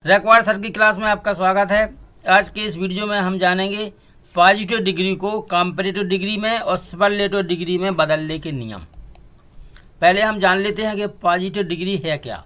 Raikwar sir की class में आपका स्वागत है। आज के इस वीडियो में हम जानेंगे पॉजिटिव डिग्री को कंपैरेटिव डिग्री में और सुपरलेटिव डिग्री में बदलने के नियम। पहले हम जान लेते हैं कि पॉजिटिव डिग्री है क्या।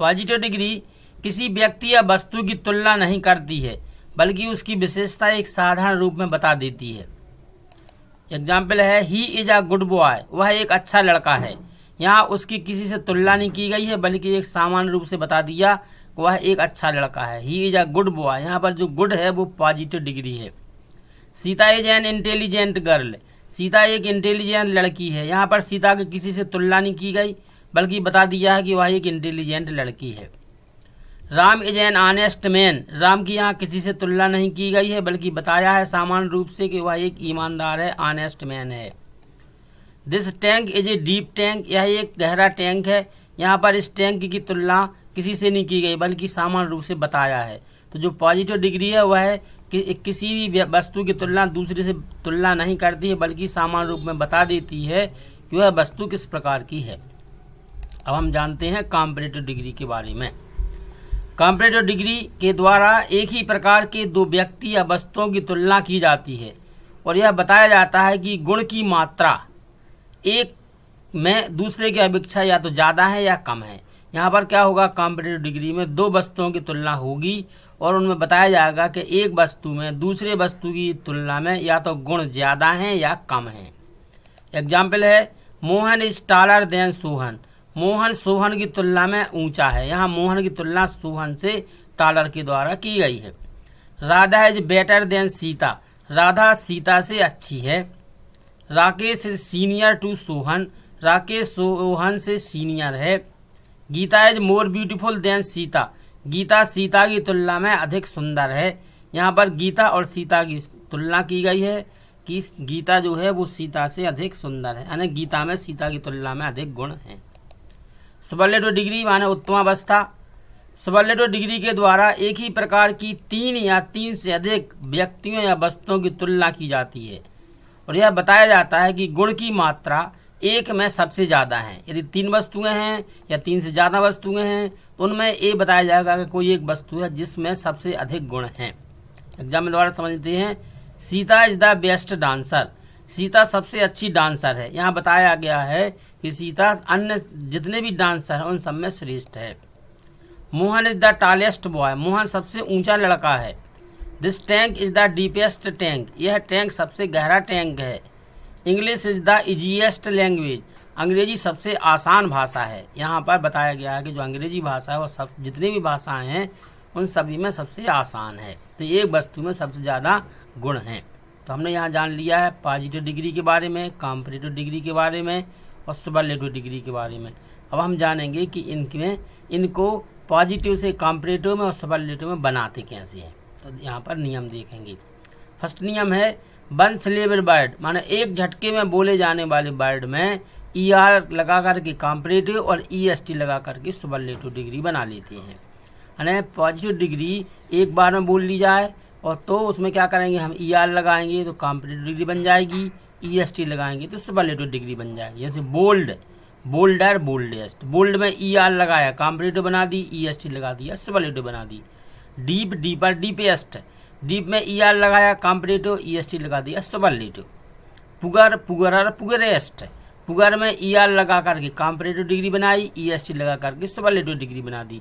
पॉजिटिव डिग्री किसी व्यक्ति या वस्तु की तुलना नहीं करती है, बल्कि उसकी विशेषता एक साधारण रूप में बता देती है। एग्जाम्पल है, he is a good boy, वह एक अच्छा लड़का है। यहाँ उसकी किसी से तुलना नहीं की गई है, बल्कि एक सामान्य रूप से बता दिया कि वह एक अच्छा लड़का है। He is a good boy, यहाँ पर जो गुड है वो पॉजिटिव डिग्री है। Sita is an intelligent girl, Sita एक इंटेलिजेंट लड़की है। यहाँ पर सीता की किसी से तुलना नहीं की गई, बल्कि बता दिया है कि वह एक इंटेलिजेंट लड़की है। Ram is an honest man, Ram की यहाँ किसी से तुलना नहीं की गई है, बल्कि बताया है सामान्य रूप से कि वह एक ईमानदार है, ऑनेस्ट मैन है। This tank is a deep tank, यह एक गहरा टैंक है। यहाँ पर इस टैंक की तुलना किसी से नहीं की गई, बल्कि सामान्य रूप से बताया है। तो जो पॉजिटिव डिग्री है वह है कि किसी भी वस्तु की तुलना दूसरे से तुलना नहीं करती है, बल्कि सामान्य रूप में बता देती है कि वह वस्तु किस प्रकार की है। अब हम जानते हैं कंपैरेटिव डिग्री के बारे में। कंपैरेटिव डिग्री के द्वारा एक ही प्रकार के दो व्यक्ति या वस्तुओं की तुलना की जाती है और यह बताया जाता है कि गुण की मात्रा एक में दूसरे की अपेक्षा या तो ज़्यादा है या कम है। यहाँ पर क्या होगा, कंपैरेटिव डिग्री में दो वस्तुओं की तुलना होगी और उनमें बताया जाएगा कि एक वस्तु में दूसरे वस्तु की तुलना में या तो गुण ज़्यादा हैं या कम हैं। एग्जाम्पल है, Mohan is taller than Sohan, Mohan Sohan की तुलना में ऊंचा है। यहाँ मोहन की तुलना सोहन से टॉलर के द्वारा की गई है। Radha is better than Sita, Radha Sita से अच्छी है। Rakesh is senior to Sohan, Rakesh Sohan से सीनियर है। Geeta is more beautiful than Sita, Geeta Sita की तुलना में अधिक सुंदर है। यहाँ पर गीता और सीता की तुलना की गई है कि गीता जो है वो सीता से अधिक सुंदर है, यानी गीता में सीता की तुलना में अधिक गुण हैं। सुपरलेटिव डिग्री माने उत्तमावस्था। सुपरलेटिव डिग्री के द्वारा एक ही प्रकार की तीन या तीन से अधिक व्यक्तियों या वस्तुओं की तुलना की जाती है और यह बताया जाता है कि गुण की मात्रा एक में सबसे ज़्यादा है। यदि तीन वस्तुएं हैं या तीन से ज़्यादा वस्तुएं हैं तो उनमें ये बताया जाएगा कि कोई एक वस्तु है जिसमें सबसे अधिक गुण हैं। एग्जाम्पल द्वारा समझते हैं, Sita is the best dancer, Sita सबसे अच्छी डांसर है। यहाँ बताया गया है कि सीता अन्य जितने भी डांसर हैं उन सब में श्रेष्ठ है। Mohan is the tallest boy, Mohan सबसे ऊंचा लड़का है। This tank is the deepest tank, यह टैंक सबसे गहरा टैंक है। English is the easiest language, अंग्रेजी सबसे आसान भाषा है। यहाँ पर बताया गया है कि जो अंग्रेजी भाषा है वो सब जितनी भी भाषाएं हैं उन सभी में सबसे आसान है। तो एक वस्तु में सबसे ज़्यादा गुण हैं। तो हमने यहाँ जान लिया है पॉजिटिव डिग्री के बारे में, कंपैरेटिव डिग्री के बारे में और सुपरलेटिव डिग्री के बारे में। अब हम जानेंगे कि इनको पॉजिटिव से कंपैरेटिव में और सुपरलेटिव में बनाते कैसे हैं। तो यहाँ पर नियम देखेंगे। फर्स्ट नियम है, वन सिलेबल वर्ड, माने एक झटके में बोले जाने वाले वर्ड में ER लगा करके कंपैरेटिव और EST लगा करके सुपरलेटिव डिग्री बना लेते हैं। यानी पॉजिटिव डिग्री एक बार में बोल ली जाए और तो उसमें क्या करेंगे, हम ER लगाएंगे तो कंपैरेटिव डिग्री बन जाएगी, EST लगाएंगे तो सुपरलेटिव डिग्री बन जाएगी। जैसे बोल्ड, बोल्डर, बोल्डेस्ट, बोल्ड में ER लगाया कंपैरेटिव बना दी, EST लगा दिया सुपरलेटिव बना दी। डीप, डीपर, डीपेस्ट, डीप में ER लगाया कंपैरेटिव, EST लगा दिया सुपरलेटिव। पुगर, पुगरर, पुगरेस्ट, पुगर में ER लगा करके कंपैरेटिव डिग्री बनाई, EST लगा करके सुपरलेटिव डिग्री बना दी।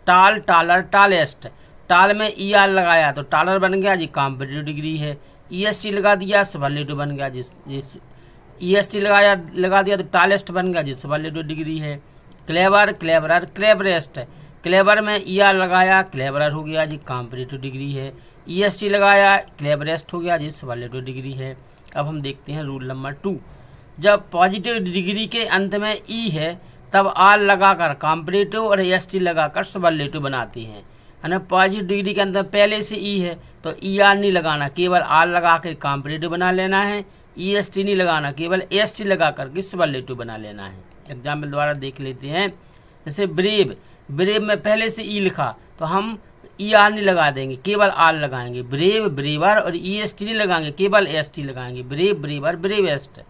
टाल, टालर, टालेस्ट, टाल में ER लगाया तो टालर बन गया जी कंपैरेटिव डिग्री है। EST लगा दिया सुपरलेटिव बन गया जिस EST लगा दिया तो टालेस्ट बन गया जी सुपरलेटिव डिग्री है। क्लेवर, क्लेवरर, क्लेवरेस्ट, क्लेवर में ER लगाया क्लेवरर हो गया जी कंपैरेटिव डिग्री है। EST लगाया क्लेवरेस्ट हो गया जी सुपरलेटिव डिग्री है। अब हम देखते हैं रूल नंबर 2। जब पॉजिटिव डिग्री के अंत में E है तब R लगाकर कंपैरेटिव और EST लगाकर सुपरलेटिव बनाते हैं। यानी पॉजिटिव डिग्री के अंत में पहले से E है तो ER नहीं लगाना, केवल R लगा कर कंपैरेटिव बना लेना है। EST नहीं लगाना, केवल EST लगा करके सुपरलेटिव बना लेना है। एग्जाम्पल द्वारा देख लेते हैं। जैसे ब्रेव, ब्रेव में पहले से E लिखा तो हम ER नहीं लगा देंगे, केवल R लगाएंगे। ब्रेव, ब्रेवर और EST नहीं लगाएंगे, केवल EST लगाएंगे। Brave, braver, bravest.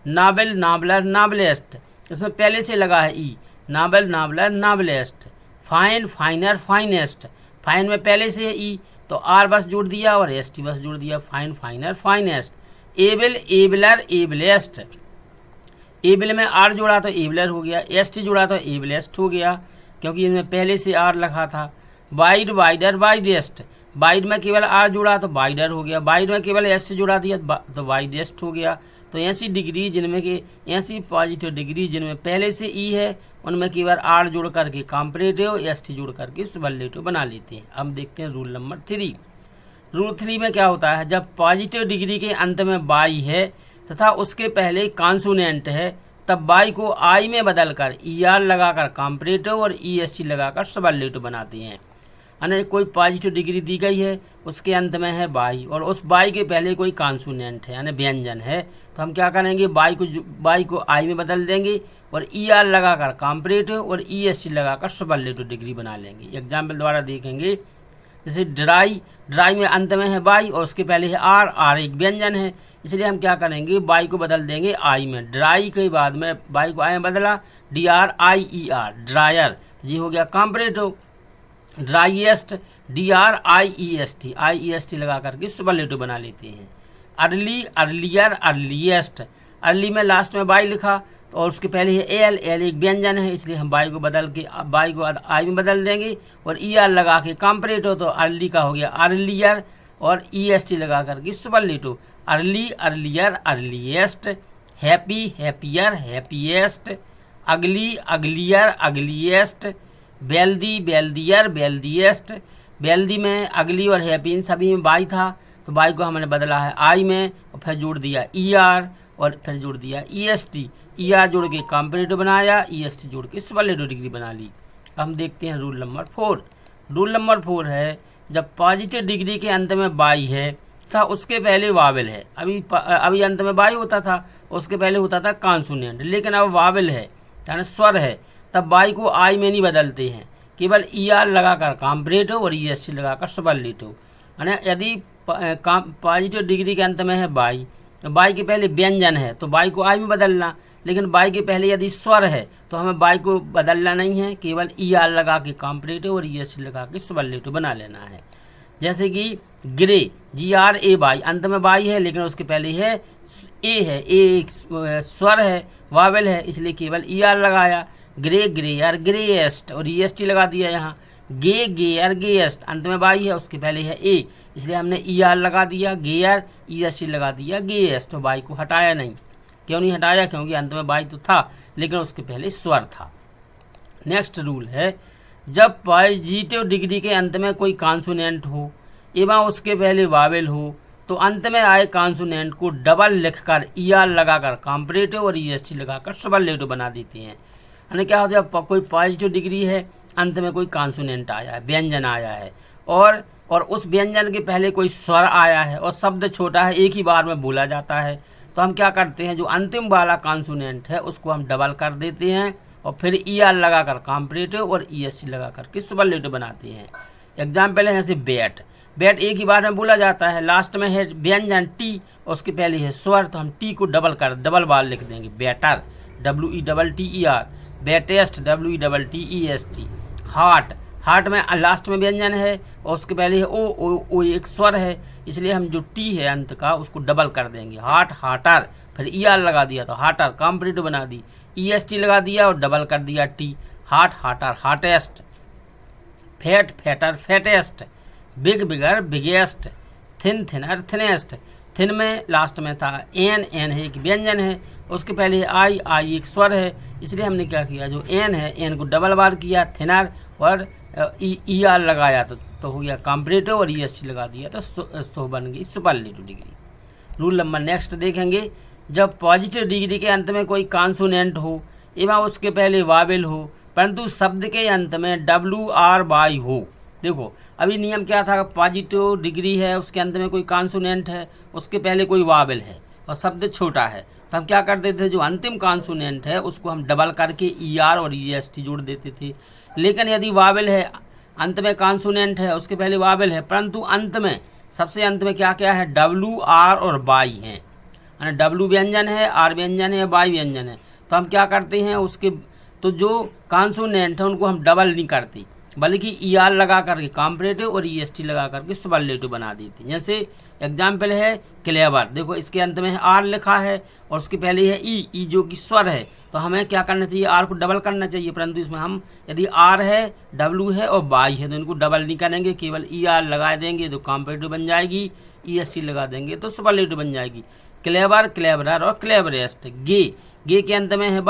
Noble, nobler, noblest, इसमें पहले से लगा है E, noble, nobler, noblest. Fine, finer, finest. Fine में पहले से है ई, तो आर बस जोड़ दिया और एस टी बस जोड़ दिया, fine, finer, finest. Able, abler, ablest. Able में आर जोड़ा तो एबलर हो गया, एस टी जोड़ा तो एबलेस्ट हो गया, क्योंकि इसमें पहले से आर लिखा था। Wide, wider, widest. वाइड में केवल आर जोड़ा तो वाइडर हो गया, वाइड में केवल एस से जोड़ा दिया तो वाइडेस्ट हो गया। तो 80 डिग्री जिनमें कि 80 पॉजिटिव डिग्री जिनमें पहले से ई है, उनमें केवल आर जोड़ करके कॉम्परेटिव, एस टी जोड़ करके सुपरलेटिव बना लेते हैं। अब देखते हैं रूल नंबर 3। रूल 3 में क्या होता है, जब पॉजिटिव डिग्री के अंत में बाई है तथा उसके पहले कॉन्सोनेंट है, तब बाई को आई में बदलकर ई आर लगाकर कॉम्परेटिव और ई एस टी लगाकर सुपरलेटिव बनाते हैं। यानी कोई पॉजिटिव डिग्री दी गई है, उसके अंत में है बाई और उस बाई के पहले कोई कॉन्सोनेंट है यानी व्यंजन है, तो हम क्या करेंगे, बाई को आई में बदल देंगे और ई आर लगाकर कॉम्परेटिव और ई एस टी लगाकर सुपरलेटिव डिग्री बना लेंगे। एग्जाम्पल द्वारा देखेंगे, जैसे ड्राई, ड्राई में अंत में है बाई और उसके पहले है आर, आर एक व्यंजन है, इसलिए हम क्या करेंगे, बाई को बदल देंगे आई में। ड्राई के बाद में बाई को आई में बदला, D R I E R, dryer, ये हो गया comparative. Driest, D R I E S T लगा करके सुपरलेटिव बना लेते हैं। Early, earlier, earliest. अर्ली में लास्ट में बाई लिखा तो और उसके पहले है एल, एल एक व्यंजन है, इसलिए हम बाई को बदल के बाई को आई में बदल देंगे और ई आर लगा के कॉम्परेटिव, तो अर्ली का हो गया अर्लियर और ई एस टी लगा करके superlative. Early, earlier, earliest. Happy, happier, happiest. अगली, अगलियर, अगलीएस्ट। बेल्दी, बेल्दियर, बेल्दिएस्ट। बेल्दी में अगली और हैप्पी इन सभी में बाई था, तो बाई को हमने बदला है आई में और फिर जोड़ दिया ई आर और फिर जोड़ दिया ई एस टी। ई आर जोड़ के कॉम्परेटिव बनाया, ई एस टी जोड़ के सुपरलेटिव डिग्री बना ली। अब हम देखते हैं रूल नंबर 4। रूल नंबर 4 है, जब पॉजिटिव डिग्री के अंत में बाई है तथा उसके पहले वावेल है। अभी अंत में बाई होता था, उसके पहले होता था कॉन्सोनेंट, लेकिन अब वावेल है यानी स्वर है, तब बाई को आई में नहीं बदलते हैं, केवल ई आर लगाकर कॉम्परेटिव और ई एस टी लगाकर सुपरलेटिव। यानी यदि पॉजिटिव डिग्री के अंत में है बाई, तो बाई के पहले व्यंजन है तो बाई को आई में बदलना, लेकिन बाई के पहले यदि स्वर है तो हमें बाई को बदलना नहीं है, केवल ई आर लगा के कॉम्परेटिव और ई एस टी लगा के सुपरलेटिव बना लेना है। जैसे कि grey, G R A Y, अंत में बाई है लेकिन उसके पहले है ए है, ए एक स्वर है, वावेल है, इसलिए केवल ई आर लगाया। ग्रे, ग्रेयर, ग्रेएस्ट और ई एस टी लगा दिया यहाँ। गे, गेयर, गेएस्ट, अंत में बाई है उसके पहले है ए, इसलिए हमने ई आर लगा दिया, गेयर, ई एस टी लगा दिया, गेएस्ट। तो बाई को हटाया नहीं। क्यों नहीं हटाया, क्योंकि अंत में बाई तो था लेकिन उसके पहले स्वर था। नेक्स्ट रूल है, जब पॉजिटिव डिग्री के अंत में कोई कॉन्सोनेंट हो एवं उसके पहले वावेल हो, तो अंत में आए कॉन्सोनेंट को डबल लिखकर ई आर लगाकर कॉम्परेटिव और ई एस टी लगाकर सुपरलेटिव बना देते हैं। यानी क्या होता है, कोई पॉजिटिव डिग्री है, अंत में कोई कॉन्सोनेंट आया है, व्यंजन आया है और उस व्यंजन के पहले कोई स्वर आया है और शब्द छोटा है, एक ही बार में बोला जाता है, तो हम क्या करते हैं, जो अंतिम वाला कॉन्सोनेंट है उसको हम डबल कर देते हैं और फिर ई आर लगाकर कॉम्परेटिव और ई एस टी लगा करके सुपरलेटिव बनाते हैं। एग्जाम्पल है जैसे बैट, बैट एक ही बार में बोला जाता है, लास्ट में है व्यंजन टी और उसके पहले है स्वर, तो हम टी को डबल बार लिख देंगे, better, WETTER, bettest, WETTEST। Heart, heart में लास्ट में व्यंजन है और उसके पहले है ओ एक स्वर है, इसलिए हम जो टी है अंत का उसको डबल कर देंगे, हार्ट, हार्टर, फिर ई आर लगा दिया तो हार्टर कॉम्परेटिव बना दी, ई एस टी लगा दिया और डबल कर दिया T, hot, hotter, hottest. Fat, fatter, fattest. Big, bigger, biggest. Thin, thinner, thinnest. Thin में लास्ट में था एन, एन है एक व्यंजन है, उसके पहले आई, आई एक स्वर है, इसलिए हमने क्या किया, जो एन है एन को डबल बार किया, थिनर और ई आर लगाया तो हो गया कॉम्परेटिव और ई एस टी लगा दिया तो बन गई superlative degree. Rule number next देखेंगे, जब पॉजिटिव डिग्री के अंत में कोई कॉन्सोनेंट हो एवं उसके पहले वावेल हो परंतु शब्द के अंत में WR बाई हो। देखो अभी नियम क्या था, पॉजिटिव डिग्री है उसके अंत में कोई कॉन्सोनेंट है उसके पहले कोई वावेल है और शब्द छोटा है, तो हम क्या करते थे, जो अंतिम कॉन्सोनेंट है उसको हम डबल करके ER और EST जोड़ देते थे। लेकिन यदि वावेल है, अंत में कॉन्सोनेंट है उसके पहले वावेल है परंतु अंत में सबसे अंत में क्या क्या है, WR और बाई हैं, यानी W व्यंजन है, R व्यंजन है, बाई व्यंजन है, तो हम क्या करते हैं उसके तो जो कॉन्सोनेंट है उनको हम डबल नहीं करते, बल्कि ER लगा करके कॉम्परेटिव और EST लगा करके सुपरलेटिव बना देते हैं। जैसे एग्जाम्पल है क्लेवर, देखो इसके अंत में R लिखा है और उसके पहले है ई जो कि स्वर है, तो हमें क्या करना चाहिए, R को डबल करना चाहिए, परंतु इसमें हम यदि R है, W है और Y है तो इनको डबल नहीं करेंगे, केवल ER लगा देंगे तो कॉम्परेटिव बन जाएगी, EST लगा देंगे तो सुपरलेटिव बन जाएगी। क्लेवर, क्लेवरर और क्लेवरेस्ट। गे के अंत में है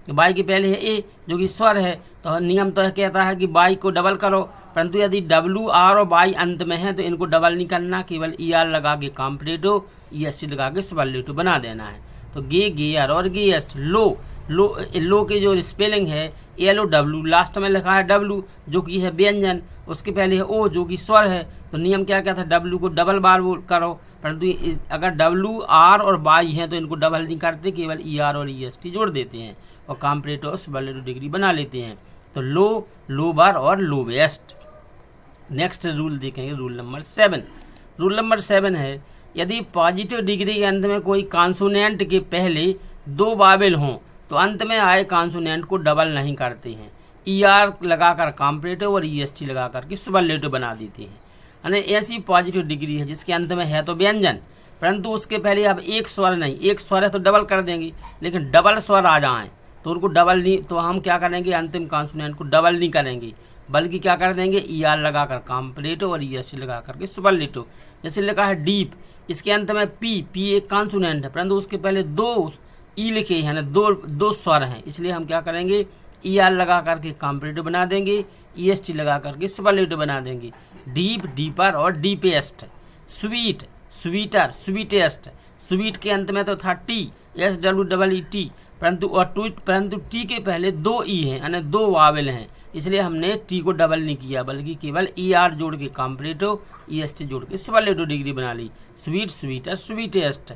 बाई के पहले है ए जो कि स्वर है, तो नियम तो कहता है कि बाई को डबल करो, परंतु यदि W, R और बाई अंत में है तो इनको डबल नहीं करना, केवल ER लगा के कॉम्परेटिव, EST लगा के सुपरलेटिव बना देना है। तो गेयर और गेएस्ट। लो के जो स्पेलिंग है LOW, लास्ट में लिखा है W जो कि है व्यंजन, उसके पहले है O जो कि स्वर है, तो नियम क्या कहता है, W को डबल बार करो, परंतु अगर W, R और बाई हैं तो इनको डबल नहीं करते, केवल ER और EST जोड़ देते हैं और कॉम्परेटिव और सुपरलेटिव डिग्री बना लेते हैं। तो लोअर और लोवेस्ट। नेक्स्ट रूल देखेंगे, रूल नंबर 7। रूल नंबर 7 है, यदि पॉजिटिव डिग्री के अंत में कोई कॉन्सोनेंट के पहले 2 वावेल हों तो अंत में आए कॉन्सोनेंट को डबल नहीं करते हैं, ER लगाकर कॉम्परेटिव और EST लगाकर के सुपरलेटिव बना देते हैं। यानी ऐसी पॉजिटिव डिग्री है जिसके अंत में है तो व्यंजन, परंतु उसके पहले अब एक स्वर नहीं, एक स्वर है तो डबल कर देंगे, लेकिन डबल स्वर आ जाएँ तो उनको डबल नहीं, तो हम क्या करेंगे, अंतिम कॉन्सोनेंट को डबल नहीं करेंगे, बल्कि क्या कर देंगे, ER लगाकर कॉम्परेटिव और EST लगा करके सुपरलेटिव। जैसे लिखा है डीप, इसके अंत में पी एक कॉन्सोनेंट है, परंतु उसके पहले 2 ई लिखे हैं ना, दो स्वर हैं, इसलिए हम क्या करेंगे, ER लगा करके कॉम्परेटिव बना देंगे, EST लगा करके सुपरलेटिव बना देंगे। डीप, डीपर और deepest. Sweet, sweeter, sweetest. Sweet के अंत में तो था TSWEET, परंतु टी के पहले 2 ई हैं, यानी 2 वावेल हैं, इसलिए हमने टी को डबल नहीं किया, बल्कि केवल ER जोड़ के कॉम्परेटिव, EST जोड़ के सुपरलेटिव डिग्री बना ली। Sweet, sweeter, sweetest.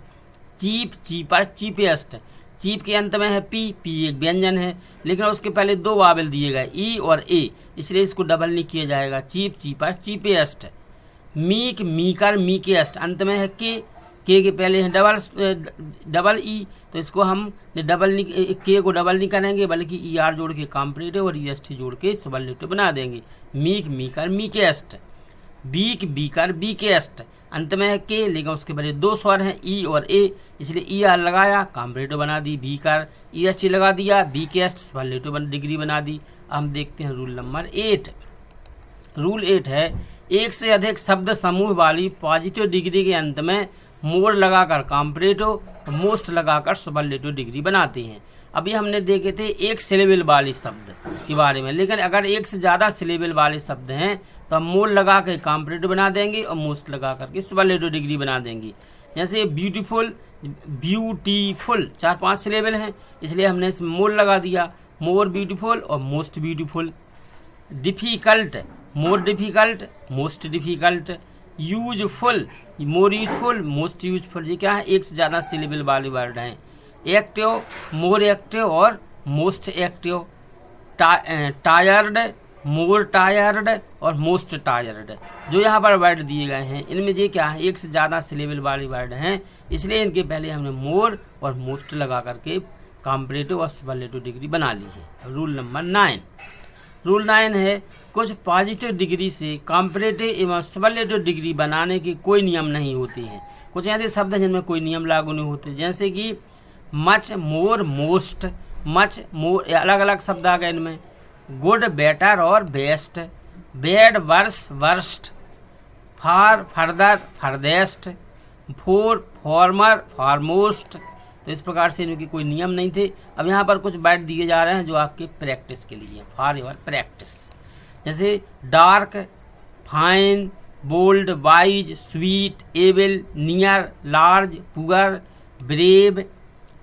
Cheap, cheaper, cheapest. Cheap के अंत में है पी एक व्यंजन है, लेकिन उसके पहले 2 वावेल दिए गए ई और ए, इसलिए इसको डबल नहीं किया जाएगा, cheap, cheaper, cheapest. Meek, meeker, मीकेस्ट। अंत में है के पहले है डबल ई, तो इसको हम के को डबल नहीं करेंगे, बल्कि ER जोड़ के कॉम्परेटिव और EST जोड़ के सुपरलेटिव बना देंगे। Meek, meeker, meekest. Weak, weaker, weakest. अंत में है के, लेकिन उसके पहले 2 स्वर हैं ई और ए, इसलिए ER लगाया, कॉम्परेटिव बना दी, बीकर, EST लगा दिया, बीकेस्ट सुपरलेटिव डिग्री बना दी। हम देखते हैं रूल नंबर 8। रूल 8 है, एक से अधिक शब्द समूह वाली पॉजिटिव डिग्री के अंत में मोर लगाकर कॉम्परेटिव और मोस्ट लगाकर सुपरलेटिव डिग्री बनाते हैं। अभी हमने देखे थे एक सिलेबल वाले शब्द के बारे में, लेकिन अगर एक से ज़्यादा सिलेबल वाले शब्द हैं तो हम मोर लगा के कॉम्परेटिव बना देंगे और मोस्ट लगा करके सुपरलेटिव डिग्री बना देंगे। जैसे ब्यूटीफुल, ब्यूटीफुल 4-5 सिलेबल हैं, इसलिए हमने इसमें मोर लगा दिया, मोर ब्यूटीफुल और most beautiful. Difficult, more difficult, most difficult. Useful, more useful, most useful. ये क्या है, एक से ज़्यादा सिलेबल वाले वर्ड हैं। एक्टिव, मोर एक्टिव और मोस्ट एक्टिव। टायर्ड, मोर टायर्ड और मोस्ट टायर्ड। जो यहाँ पर वर्ड दिए गए हैं इनमें ये क्या है, एक से ज़्यादा सिलेबल वाले वर्ड हैं, इसलिए इनके पहले हमने मोर और मोस्ट लगा करके कॉम्परेटिव और सुपरलेटिव डिग्री बना ली है। Rule number 9। रूल 9 है, कुछ पॉजिटिव डिग्री से कॉम्परेटिव एवं सुपरलेटिव डिग्री बनाने के कोई नियम नहीं होते हैं। कुछ ऐसे शब्द हैं जिनमें कोई नियम लागू नहीं होते, जैसे कि much, more, most. Much, more अलग अलग शब्द आ गए इनमें। गुड, बेटर और best. Bad, worse, worst. Far, further, furthest. Fore, former, foremost. तो इस प्रकार से इनके कोई नियम नहीं थे। अब यहाँ पर कुछ वर्ड दिए जा रहे हैं जो आपके प्रैक्टिस के लिए, फॉर योर प्रैक्टिस। जैसे dark, fine, bold, wise, sweet, able, near, large, poor, brave,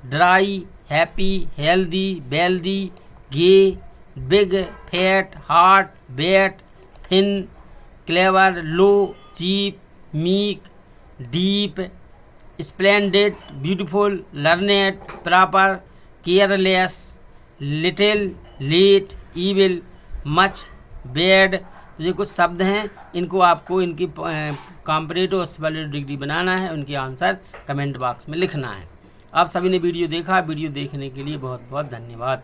dry, happy, healthy, wealthy, gay, big, fat, heart, bat, thin, clever, low, cheap, meek, deep, splendid, beautiful, learned, proper, careless, little, late, evil, much, bad. तो ये कुछ शब्द हैं, इनको आपको इनकी comparative और superlative degree बनाना है, उनके आंसर कमेंट बॉक्स में लिखना है। आप सभी ने वीडियो देखा, वीडियो देखने के लिए बहुत बहुत धन्यवाद।